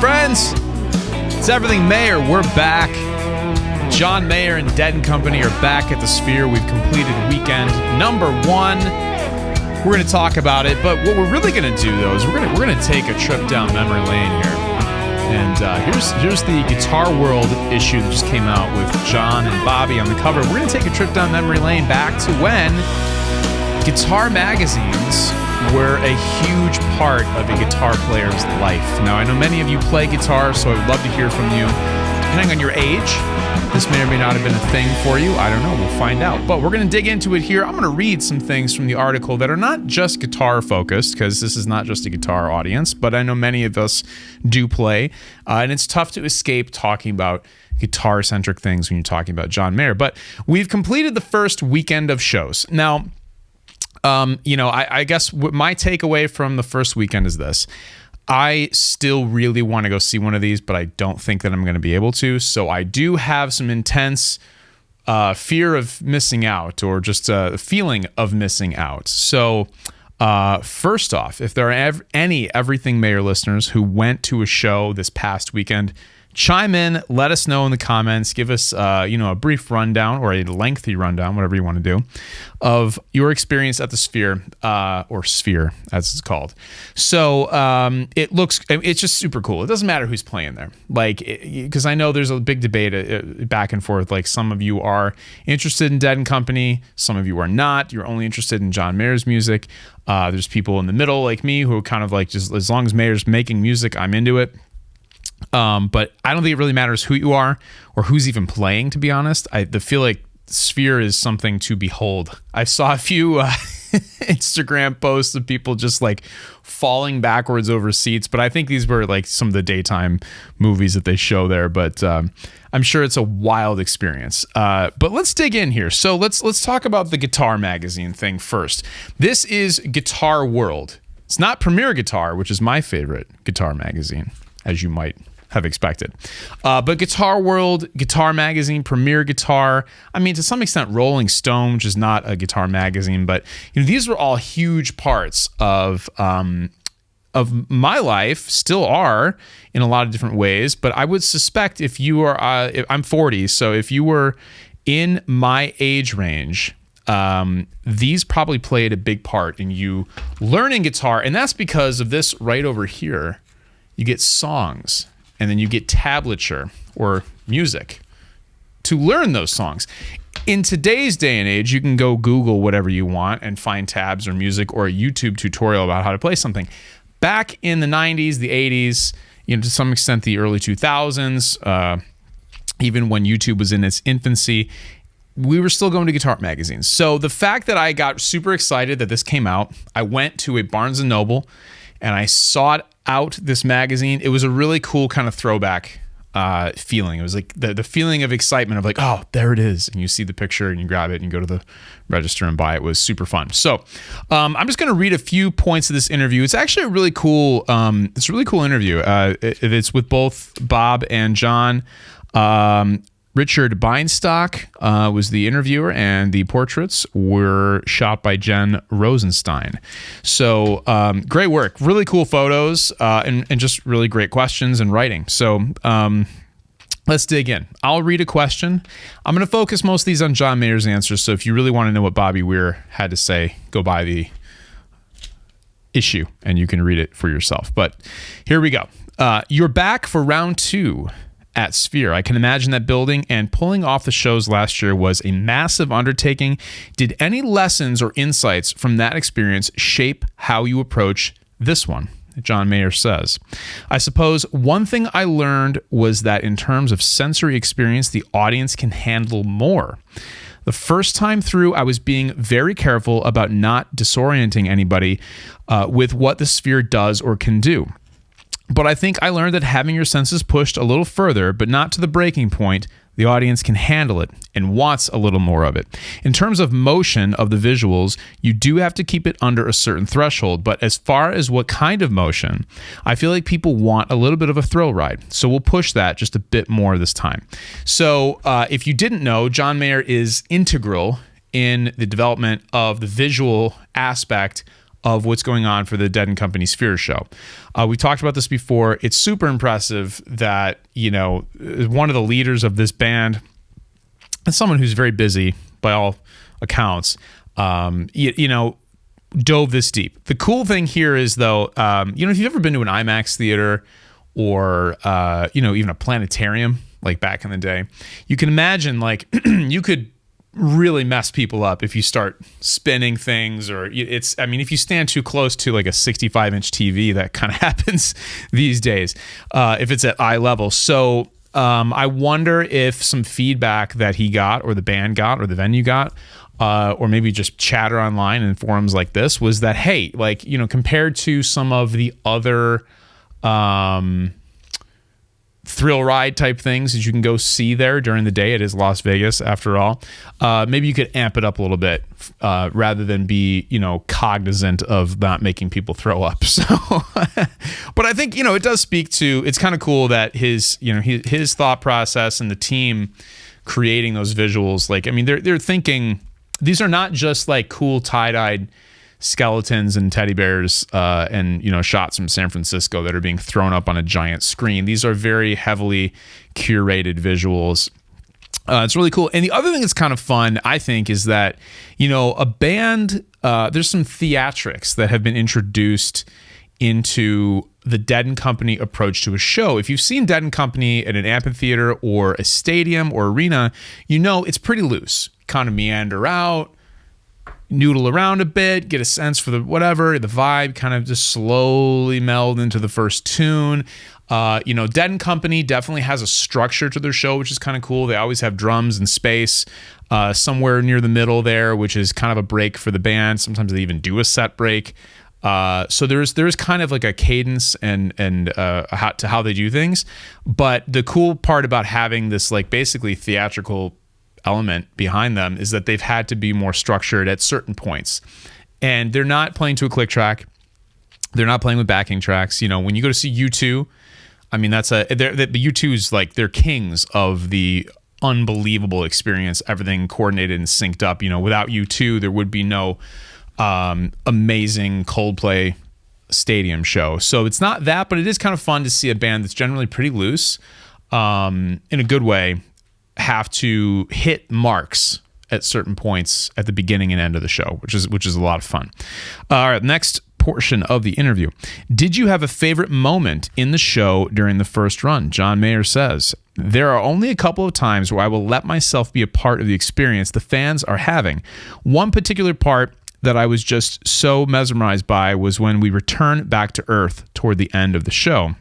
friends. It's Everything Mayer. We're back. John Mayer and Dead & Company are back at the Sphere. We've completed weekend number 1. We're going to talk about it, but what we're really going to do, though, is we're going to take a trip down memory lane here. And here's the Guitar World issue that just came out with John and Bobby on the cover. We're going to take a trip down memory lane back to when guitar magazines were a huge part of a guitar player's life. Now, I know many of you play guitar, so I would love to hear from you. Depending on your age, this may or may not have been a thing for you. I don't know. We'll find out. But we're going to dig into it here. I'm going to read some things from the article that are not just guitar-focused, because this is not just a guitar audience, but I know many of us do play. And it's tough to escape talking about guitar-centric things when you're talking about John Mayer. But we've completed the first weekend of shows. Now, I guess my takeaway from the first weekend is this. I still really want to go see one of these, but I don't think that I'm going to be able to. So I do have some intense fear of missing out, or just a feeling of missing out. So first off, if there are any Everything Mayer listeners who went to a show this past weekend, chime in, let us know in the comments, give us a brief rundown, or a lengthy rundown, whatever you want to do, of your experience at the Sphere, or Sphere as it's called. So it's just super cool. It doesn't matter who's playing there, because I know there's a big debate back and forth. Like, some of you are interested in Dead & Company, some of you are not. You're only interested in John Mayer's music. There's people in the middle like me who are kind of like, just as long as Mayer's making music, I'm into it. But I don't think it really matters who you are or who's even playing, to be honest. I feel like Sphere is something to behold. I saw a few Instagram posts of people just like falling backwards over seats, but I think these were like some of the daytime movies that they show there. But I'm sure it's a wild experience. But let's dig in here. So let's talk about the Guitar Magazine thing first. This is Guitar World. It's not Premier Guitar, which is my favorite guitar magazine, as you might have expected. But Guitar World, Guitar Magazine, Premier Guitar, I mean, to some extent, Rolling Stone, which is not a guitar magazine, but these were all huge parts of my life, still are in a lot of different ways. But I would suspect if you are, I'm 40, so if you were in my age range, these probably played a big part in you learning guitar. And that's because of this right over here. You get songs, and then you get tablature, or music, to learn those songs. In today's day and age, you can go Google whatever you want and find tabs or music, or a YouTube tutorial about how to play something. Back in the 90s, the 80s, to some extent the early 2000s, even when YouTube was in its infancy, we were still going to guitar magazines. So the fact that I got super excited that this came out, I went to a Barnes & Noble, and I sought out this magazine. It was a really cool kind of throwback feeling. It was like the feeling of excitement of like, oh, there it is. And you see the picture and you grab it and you go to the register and buy it. It was super fun. So I'm just going to read a few points of this interview. It's actually a really cool, interview. It's with both Bob and John. Richard Beinstock was the interviewer, and the portraits were shot by Jen Rosenstein. So great work, really cool photos, and just really great questions and writing. So let's dig in. I'll read a question. I'm going to focus most of these on John Mayer's answers, so if you really want to know what Bobby Weir had to say, go buy the issue and you can read it for yourself. But here we go. You're back for round 2 at Sphere. I can imagine that building and pulling off the shows last year was a massive undertaking. Did any lessons or insights from that experience shape how you approach this one? John Mayer says, I suppose one thing I learned was that in terms of sensory experience, the audience can handle more. The first time through, I was being very careful about not disorienting anybody with what the Sphere does or can do. But I think I learned that having your senses pushed a little further, but not to the breaking point, the audience can handle it and wants a little more of it. In terms of motion of the visuals, you do have to keep it under a certain threshold, but as far as what kind of motion, I feel like people want a little bit of a thrill ride. So we'll push that just a bit more this time. So if you didn't know, John Mayer is integral in the development of the visual aspect of what's going on for the Dead and Company Sphere show. We talked about this before. It's super impressive that, one of the leaders of this band, and someone who's very busy by all accounts, dove this deep. The cool thing here is, though, if you've ever been to an IMAX theater or, even a planetarium, like back in the day, you can imagine, like, you could really mess people up if you start spinning things, or if you stand too close to like a 65-inch TV, that kind of happens these days, if it's at eye level. So I wonder if some feedback that he got, or the band got, or the venue got, or maybe just chatter online in forums like this, was that, hey, like, compared to some of the other thrill ride type things that you can go see there during the day, it is Las Vegas after all, maybe you could amp it up a little bit, rather than be cognizant of not making people throw up. So but I think it does speak to, it's kind of cool that his thought process and the team creating those visuals, like, I mean, they're thinking these are not just like cool tie-dyed skeletons and teddy bears and shots from San Francisco that are being thrown up on a giant screen. These are very heavily curated visuals. It's really cool. And the other thing that's kind of fun, I think, is that a band, there's some theatrics that have been introduced into the Dead and Company approach to a show. If you've seen Dead and Company at an amphitheater or a stadium or arena, it's pretty loose. Kind of meander out, noodle around a bit, get a sense for the vibe, kind of just slowly meld into the first tune. Dead and Company definitely has a structure to their show, which is kind of cool. They always have drums and space somewhere near the middle there, which is kind of a break for the band. Sometimes they even do a set break. So there's kind of like a cadence and to how they do things. But the cool part about having this like basically theatrical element behind them is that they've had to be more structured at certain points, and they're not playing to a click track. They're not playing with backing tracks. When you go to see U2, I mean, the U2 is like, they're kings of the unbelievable experience, everything coordinated and synced up. Without U2, there would be no amazing Coldplay stadium show. So it's not that, but it is kind of fun to see a band that's generally pretty loose, in a good way, have to hit marks at certain points at the beginning and end of the show, which is a lot of fun. All right, next portion of the interview. Did you have a favorite moment in the show during the first run? John Mayer says, there are only a couple of times where I will let myself be a part of the experience the fans are having. One particular part that I was just so mesmerized by was when we return back to Earth toward the end of the show,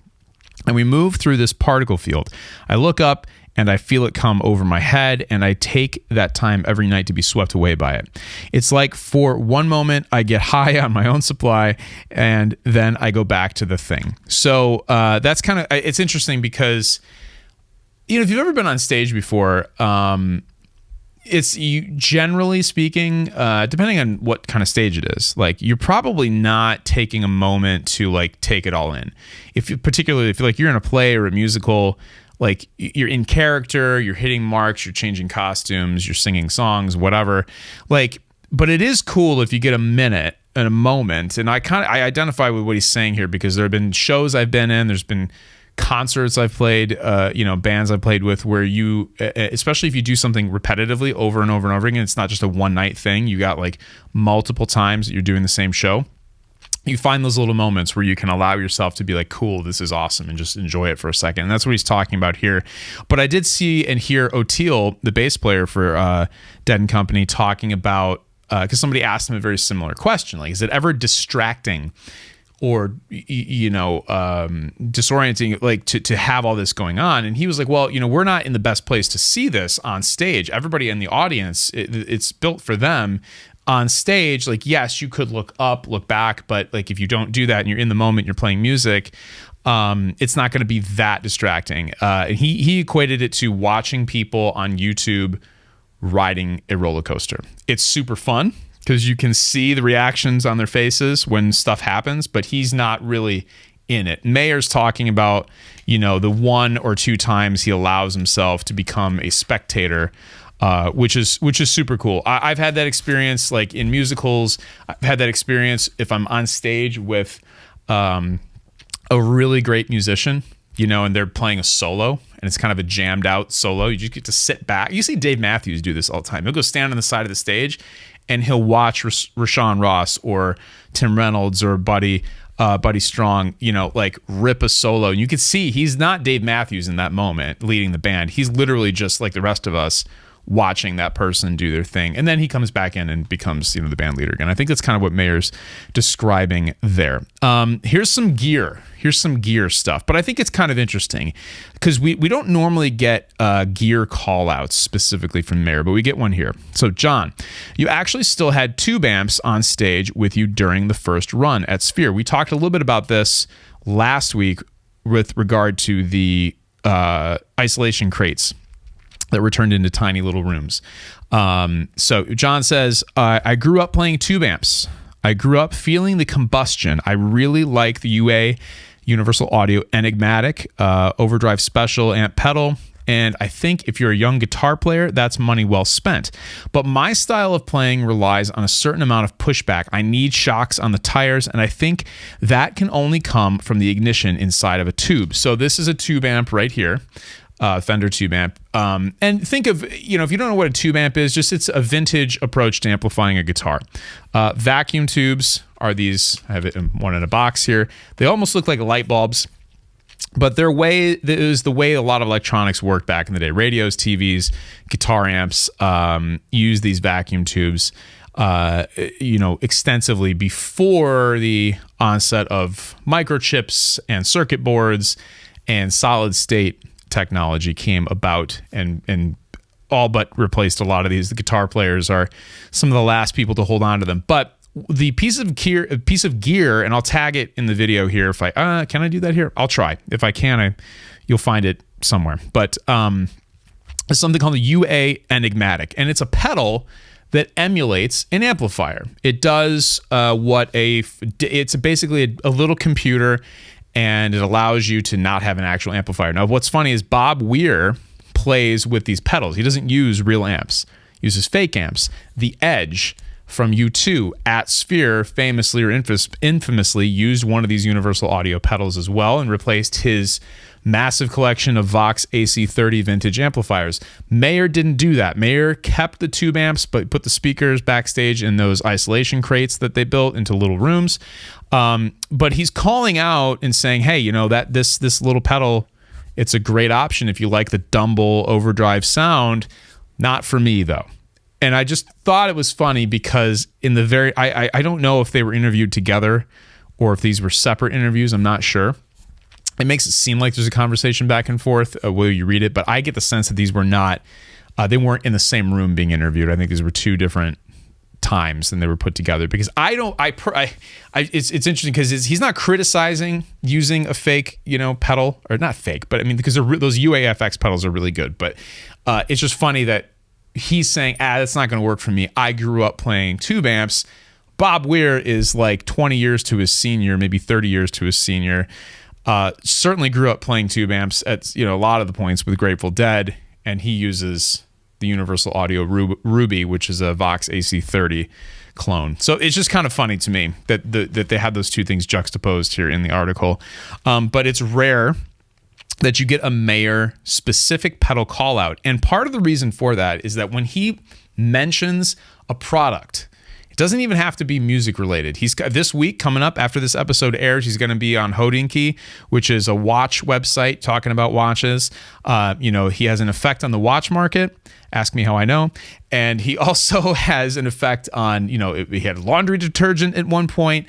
and we move through this particle field. I look up and I feel it come over my head, and I take that time every night to be swept away by it. It's like for one moment I get high on my own supply, and then I go back to the thing. So that's kind of, it's interesting because, if you've ever been on stage before, it's, you generally speaking, depending on what kind of stage it is, like, you're probably not taking a moment to like take it all in. Particularly if like you're in a play or a musical, like you're in character, you're hitting marks, you're changing costumes, you're singing songs, whatever. Like, but it is cool if you get a minute and a moment. And I identify with what he's saying here, because there have been shows I've been in, there's been concerts I've played, bands I've played with, where you, especially if you do something repetitively over and over and over again, it's not just a one night thing. You got like multiple times that you're doing the same show. You find those little moments where you can allow yourself to be like, cool, this is awesome, and just enjoy it for a second. And that's what he's talking about here. But I did see and hear O'Teal, the bass player for Dead and Company, talking about, because somebody asked him a very similar question, like, is it ever distracting or disorienting, like to have all this going on? And he was like, well, we're not in the best place to see this on stage. Everybody in the audience, it's built for them. On stage, like, yes, you could look up, look back, but like if you don't do that and you're in the moment, you're playing music, it's not going to be that distracting. He equated it to watching people on YouTube riding a roller coaster. It's super fun because you can see the reactions on their faces when stuff happens, but he's not really in it. Mayer's talking about, the one or two times he allows himself to become a spectator. which is super cool. I've had that experience like in musicals. I've had that experience if I'm on stage with a really great musician, and they're playing a solo, and it's kind of a jammed out solo. You just get to sit back. You see Dave Matthews do this all the time. He'll go stand on the side of the stage, and he'll watch Rashawn Ross or Tim Reynolds or Buddy Strong, like rip a solo. And you can see he's not Dave Matthews in that moment leading the band. He's literally just like the rest of us watching that person do their thing. And then he comes back in and becomes, the band leader again. I think that's kind of what Weir's describing there. Here's some gear. Here's some gear stuff. But I think it's kind of interesting because we don't normally get gear call outs specifically from Weir, but we get one here. So John, you actually still had tube amps on stage with you during the first run at Sphere. We talked a little bit about this last week with regard to the isolation crates that were turned into tiny little rooms. So John says, I grew up playing tube amps. I grew up feeling the combustion. I really like the UA Universal Audio Enigmatic Overdrive Special amp pedal. And I think if you're a young guitar player, that's money well spent. But my style of playing relies on a certain amount of pushback. I need shocks on the tires, and I think that can only come from the ignition inside of a tube. So this is a tube amp right here. Fender tube amp. And think of, if you don't know what a tube amp is, just it's a vintage approach to amplifying a guitar. Vacuum tubes are these, I have one in a box here. They almost look like light bulbs, but it was the way a lot of electronics worked back in the day. Radios, TVs, guitar amps use these vacuum tubes extensively before the onset of microchips and circuit boards and solid state technology came about and all but replaced a lot of these. The guitar players are some of the last people to hold on to them. But the piece of gear, and I'll tag it in the video here. If can I do that here? I'll try. If I can, you'll find it somewhere. But it's something called the UA Enigmatic, and it's a pedal that emulates an amplifier. It does it's basically a little computer, and it allows you to not have an actual amplifier. Now, what's funny is Bob Weir plays with these pedals. He doesn't use real amps. He uses fake amps. The Edge from U2 at Sphere famously or infamously used one of these Universal Audio pedals as well and replaced his massive collection of Vox AC30 vintage amplifiers. Weir didn't do that. Weir kept the tube amps, but put the speakers backstage in those isolation crates that they built into little rooms. But he's calling out and saying, hey, that this little pedal, it's a great option if you like the Dumble overdrive sound. Not for me, though. And I just thought it was funny because I don't know if they were interviewed together or if these were separate interviews. I'm not sure. It makes it seem like there's a conversation back and forth while you read it, but I get the sense that these were not, they weren't in the same room being interviewed. I think these were two different times and they were put together because it's interesting because he's not criticizing using a fake, pedal, or not fake, but I mean, because those UAFX pedals are really good, but it's just funny that he's saying, that's not going to work for me. I grew up playing tube amps. Bob Weir is like 20 years to his senior, maybe 30 years to his senior. Certainly grew up playing tube amps at a lot of the points with Grateful Dead, and he uses the Universal Audio Ruby, which is a Vox AC30 clone. So it's just kind of funny to me that they had those two things juxtaposed here in the article. But it's rare that you get a Weir specific pedal call out, and part of the reason for that is that when he mentions a product, it doesn't even have to be music related. He's this week coming up after this episode airs, he's going to be on Hodinkey, which is a watch website talking about watches. He has an effect on the watch market. Ask me how I know. And he also has an effect on, he had laundry detergent at one point.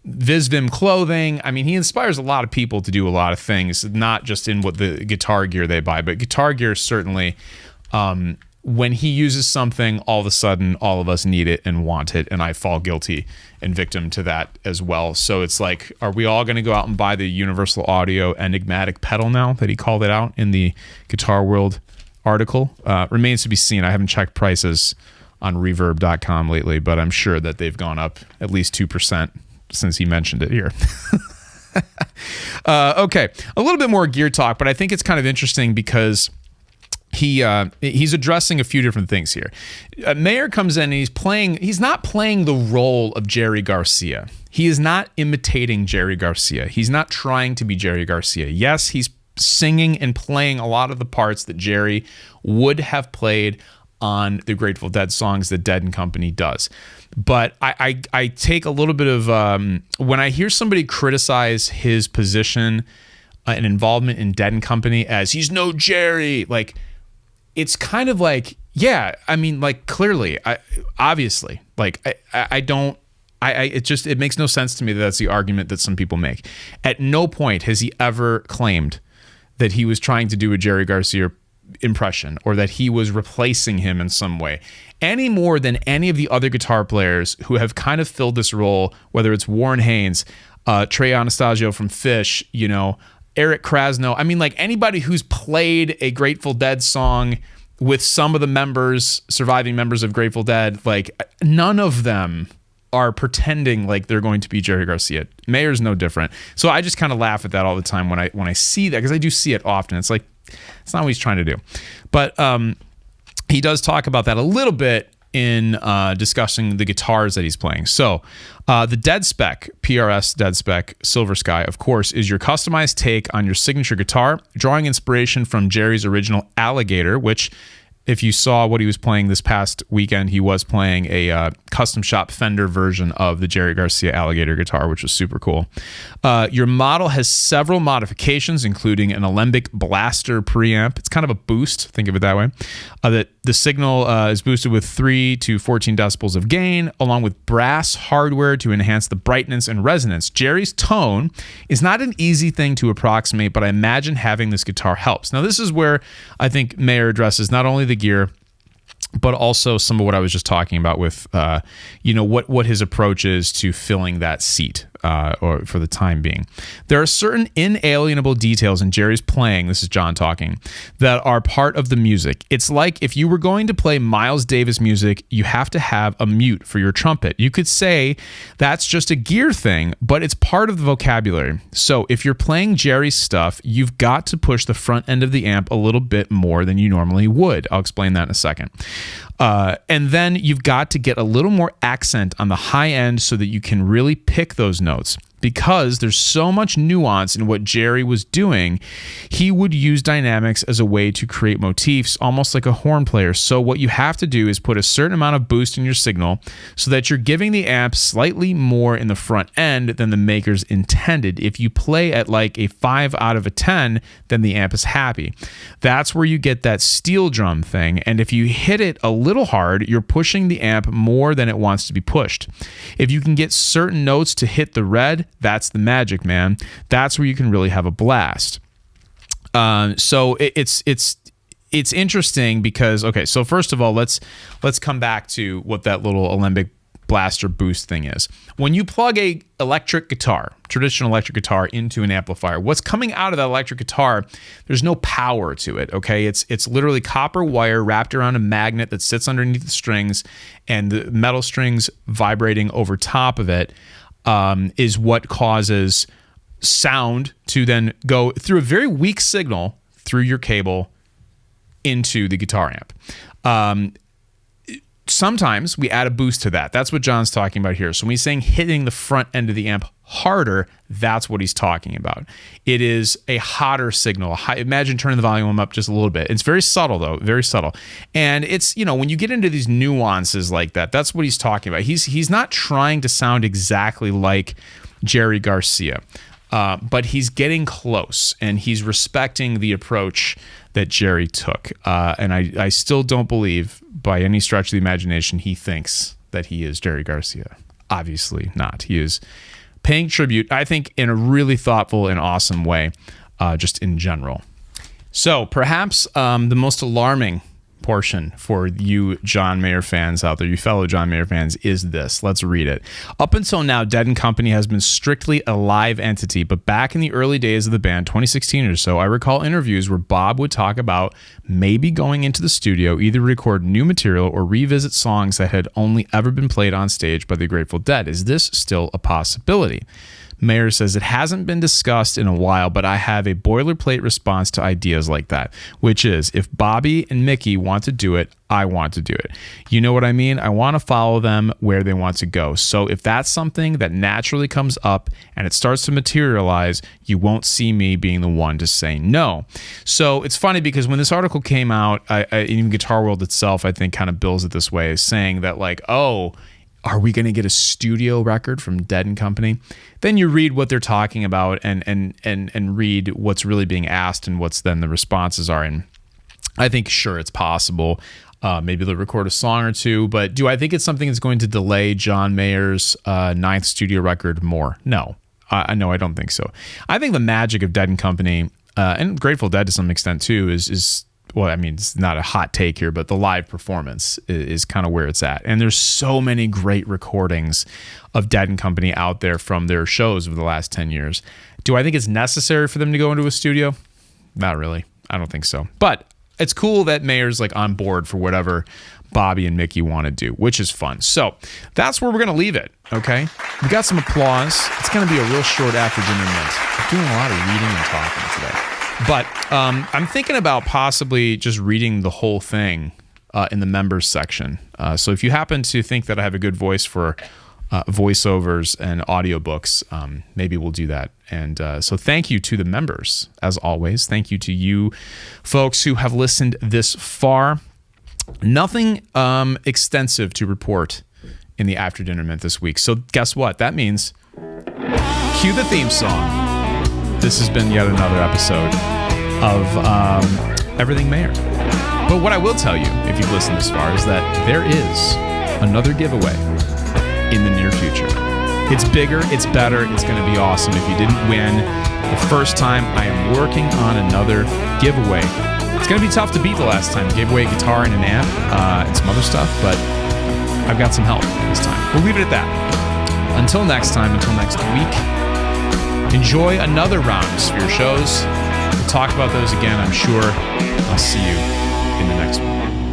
Visvim clothing. I mean, he inspires a lot of people to do a lot of things, not just in what the guitar gear they buy, but guitar gear certainly. When he uses something, all of a sudden, all of us need it and want it, and I fall guilty and victim to that as well. So it's like, are we all going to go out and buy the Universal Audio Enigmatic pedal now that he called it out in the Guitar World article? Remains to be seen. I haven't checked prices on Reverb.com lately, but I'm sure that they've gone up at least 2% since he mentioned it here. Okay, a little bit more gear talk, but I think it's kind of interesting because he's addressing a few different things here. Mayer comes in and he's not playing the role of Jerry Garcia. He is not imitating Jerry Garcia. He's not trying to be Jerry Garcia. Yes, he's singing and playing a lot of the parts that Jerry would have played on the Grateful Dead songs that Dead and Company does. But I take a little bit of, when I hear somebody criticize his position and involvement in Dead and Company as he's no Jerry, like, it's kind of like, yeah, I mean, like, clearly, obviously, like, it makes no sense to me that that's the argument that some people make. At no point has he ever claimed that he was trying to do a Jerry Garcia impression or that he was replacing him in some way, any more than any of the other guitar players who have kind of filled this role, whether it's Warren Haynes, Trey Anastasio from Phish, Eric Krasno. I mean, like, anybody who's played a Grateful Dead song with some of the surviving members of Grateful Dead, like, none of them are pretending like they're going to be Jerry Garcia. Mayer's no different. So I just kind of laugh at that all the time when I see that, because I do see it often. It's like, it's not what he's trying to do. But he does talk about that a little bit in discussing the guitars that he's playing. So the Dead Spec, PRS Dead Spec Silver Sky, of course, is your customized take on your signature guitar, drawing inspiration from Jerry's original Alligator, which, if you saw what he was playing this past weekend, he was playing a custom shop Fender version of the Jerry Garcia Alligator guitar, which was super cool. Your model has several modifications, including an Alembic Blaster preamp. It's kind of a boost, think of it that way. The signal is boosted with 3 to 14 decibels of gain, along with brass hardware to enhance the brightness and resonance. Jerry's tone is not an easy thing to approximate, but I imagine having this guitar helps. Now, this is where I think Mayer addresses not only the gear, but also some of what I was just talking about with, what his approach is to filling that seat, or for the time being. There are certain inalienable details in Jerry's playing, this is John talking, that are part of the music. It's like if you were going to play Miles Davis music, you have to have a mute for your trumpet. You could say that's just a gear thing, but it's part of the vocabulary. So if you're playing Jerry's stuff, you've got to push the front end of the amp a little bit more than you normally would. I'll explain that in a second. And then you've got to get a little more accent on the high end so that you can really pick those notes. Because there's so much nuance in what Jerry was doing, he would use dynamics as a way to create motifs, almost like a horn player. So what you have to do is put a certain amount of boost in your signal so that you're giving the amp slightly more in the front end than the makers intended. If you play at like a 5 out of a 10, then the amp is happy. That's where you get that steel drum thing. And if you hit it a little hard, you're pushing the amp more than it wants to be pushed. If you can get certain notes to hit the red, that's the magic, man. That's where you can really have a blast. So it's interesting because, okay, so first of all, let's come back to what that little Alembic Blaster boost thing is. When you plug a electric guitar, traditional electric guitar, into an amplifier, what's coming out of that electric guitar, there's no power to it, okay? It's literally copper wire wrapped around a magnet that sits underneath the strings, and the metal strings vibrating over top of it is what causes sound to then go through a very weak signal through your cable into the guitar amp. Sometimes we add a boost to that. That's what John's talking about here. So when he's saying hitting the front end of the amp harder, that's what he's talking about. It is a hotter signal. Imagine turning the volume up just a little bit. It's very subtle, though, very subtle. And it's, when you get into these nuances like that, that's what he's talking about. He's not trying to sound exactly like Jerry Garcia, but he's getting close, and he's respecting the approach that Jerry took. And I still don't believe, by any stretch of the imagination, he thinks that he is Jerry Garcia. Obviously not. He is paying tribute, I think, in a really thoughtful and awesome way, just in general. So perhaps the most alarming portion for you John Mayer fans out there, you fellow John Mayer fans, is this. Let's read it. Up until now, Dead & Company has been strictly a live entity, but back in the early days of the band, 2016 or so, I recall interviews where Bob would talk about maybe going into the studio, either record new material or revisit songs that had only ever been played on stage by the Grateful Dead. Is this still a possibility? Mayer says, it hasn't been discussed in a while, but I have a boilerplate response to ideas like that, which is if Bobby and Mickey want to do it, I want to do it. You know what I mean? I want to follow them where they want to go. So if that's something that naturally comes up and it starts to materialize, you won't see me being the one to say no. So it's funny because when this article came out, even Guitar World itself, I think, kind of bills it this way, saying that like, oh, are we going to get a studio record from Dead & Company? Then you read what they're talking about and read what's really being asked and what's then the responses are. And I think, sure, it's possible. Maybe they'll record a song or two, but do I think it's something that's going to delay John Mayer's ninth studio record more? No. No, I don't think so. I think the magic of Dead & Company, and Grateful Dead to some extent too, is well, I mean, it's not a hot take here, but the live performance is kind of where it's at. And there's so many great recordings of Dead & Company out there from their shows over the last 10 years. Do I think it's necessary for them to go into a studio? Not really. I don't think so. But it's cool that Mayer's like on board for whatever Bobby and Mickey want to do, which is fun. So that's where we're going to leave it, okay? We got some applause. It's going to be a real short after dinner mint. I'm doing a lot of reading and talking today. But I'm thinking about possibly just reading the whole thing in the members section. So if you happen to think that I have a good voice for voiceovers and audiobooks, maybe we'll do that. And so thank you to the members, as always. Thank you to you folks who have listened this far. Nothing extensive to report in the After Dinner Mint this week. So guess what? That means cue the theme song. This has been yet another episode of Everything Mayer. But what I will tell you, if you've listened this far, is that there is another giveaway in the near future. It's bigger, it's better, it's going to be awesome. If you didn't win the first time, I am working on another giveaway. It's going to be tough to beat the last time. I gave away a guitar and an amp and some other stuff, but I've got some help this time. We'll leave it at that. Until next time, until next week, enjoy another round of Sphere shows. We'll talk about those again, I'm sure. I'll see you in the next one.